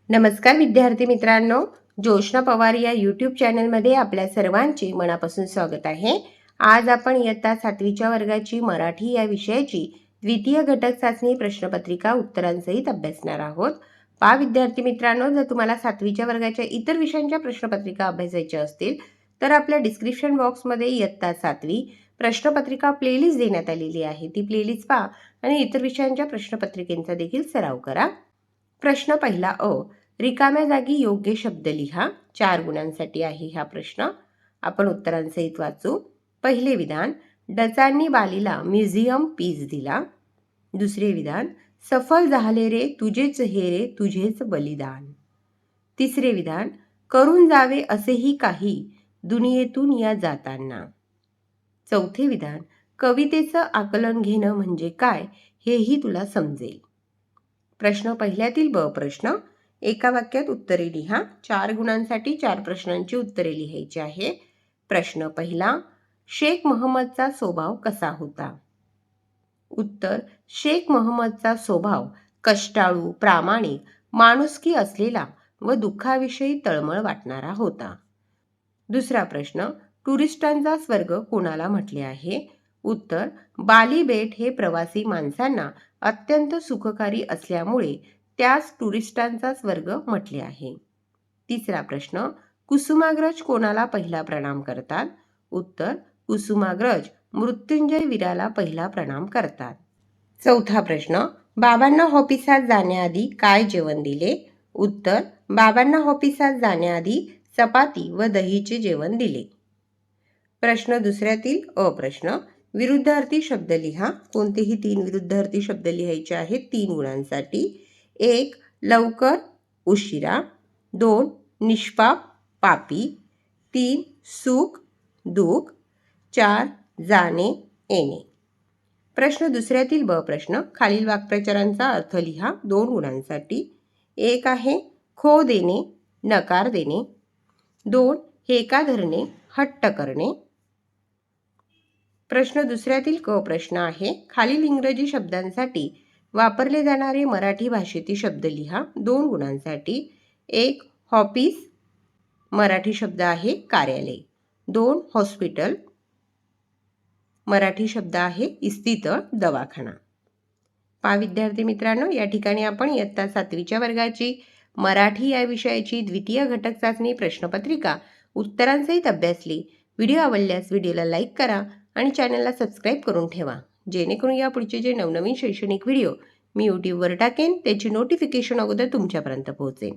नमस्कार विद्यार्थी मित्रांनो, जोशना पवार या यूट्यूब चॅनलमध्ये आपल्या सर्वांचे मनापासून स्वागत आहे। आज आपण इयत्ता 7वीच्या वर्गाची मराठी या विषयाची द्वितीय घटक चाचणी प्रश्नपत्रिका उत्तरांसहित अभ्यासणार आहोत। पहा विद्यार्थी मित्रांनो, जर तुम्हाला 7वीच्या वर्गाच्या इतर विषयांच्या प्रश्नपत्रिका अभ्यासायच्या असतील तर आपल्या डिस्क्रिप्शन बॉक्समध्ये इयत्ता 7वी प्रश्नपत्रिका प्लेलिस्ट देण्यात आलेली आहे। ती प्लेलिस्ट पहा आणि इतर विषयांच्या प्रश्नपत्रिकेंचा देखील सराव करा। प्रश्न पहिला अ, रिकाम्या जागी योग्य शब्द लिहा। 4 गुणांसाठी आहे हा प्रश्न। आपण उत्तरांसहित वाचू। पहिले विधान, डचांनी बालीला म्युझियम पीस दिला। दुसरे विधान, सफल झाले रे तुझेच हे रे तुझेच बलिदान। तिसरे विधान, करून जावे असेही काही दुनियेतून या जाताना। चौथे विधान, कवितेचं आकलन घेणं म्हणजे काय हेही तुला समजेल। प्रश्न पहिल्यातील ब प्रश्न, एका वाक्यात उत्तरे लिहा। 4 गुणांसाठी 4 प्रश्नांची उत्तरे लिहायची आहे। प्रश्न पहिला, शेख मोहम्मदचा स्वभाव कसा होता? उत्तर, शेख मोहम्मदचा स्वभाव कष्टाळू, प्रामाणिक, माणुसकी असलेला व दुःखाविषयी तळमळ वाटणारा होता। दुसरा प्रश्न, टुरिस्टांचा स्वर्ग कोणाला म्हटले आहे? उत्तर, बाली बेट हे प्रवासी माणसांना अत्यंत सुखकारी असल्यामुळे त्यास टुरिस्टांचा स्वर्ग म्हटले आहे। तिसरा प्रश्न, कुसुमाग्रज कोणाला पहिला प्रणाम करतात? उत्तर, कुसुमाग्रज मृत्युंजय वीराला पहिला प्रणाम करतात। चौथा प्रश्न, बाबांना ऑफिसात जाण्याआधी काय जेवण दिले? उत्तर, बाबांना ऑफिसात जाण्याआधी चपाती व दहीचे जेवण दिले। प्रश्न दुसऱ्यातील अ प्रश्न, विरुद्धार्थी शब्द लिहा। कोणतेही 3 विरुद्धार्थी शब्द लिहायचे आहेत 3 गुणांसाठी। 1 लवकर उशिरा, 2 निष्पाप पापी, 3 सुख दुःख, 4 जाणे येणे। प्रश्न दुसऱ्यातील ब प्रश्न, खालील वाक्प्रचारांचा अर्थ लिहा 2 गुणांसाठी। 1 आहे खो देणे, नकार देणे। 2 हेका धरणे, हट्ट करणे। प्रश्न दुसऱ्यातील क प्रश्न आहे, खालील इंग्रजी शब्दांसाठी वापरले जाणारे मराठी भाषेतील शब्द लिहा 2 गुणांसाठी। 1 ऑफिस, मराठी शब्द आहे कार्यालय। 2 हॉस्पिटल, मराठी शब्द आहे इस्पितळ, दवाखाना। पहा विद्यार्थी मित्रांनो, या ठिकाणी आपण इयत्ता 7वीच्या वर्गाची मराठी या विषयाची द्वितीय घटक चाचणी प्रश्नपत्रिका उत्तरांसहित अभ्यासली। व्हिडिओ आवडल्यास व्हिडिओला लाईक करा आणि चॅनलला सबस्क्राईब करून ठेवा, जेणेकरून या पुढचे जे नवनवीन शैक्षणिक व्हिडिओ मी यूट्यूबवर टाकेन त्याची नोटिफिकेशन अगोदर तुमच्यापर्यंत पोहोचेल।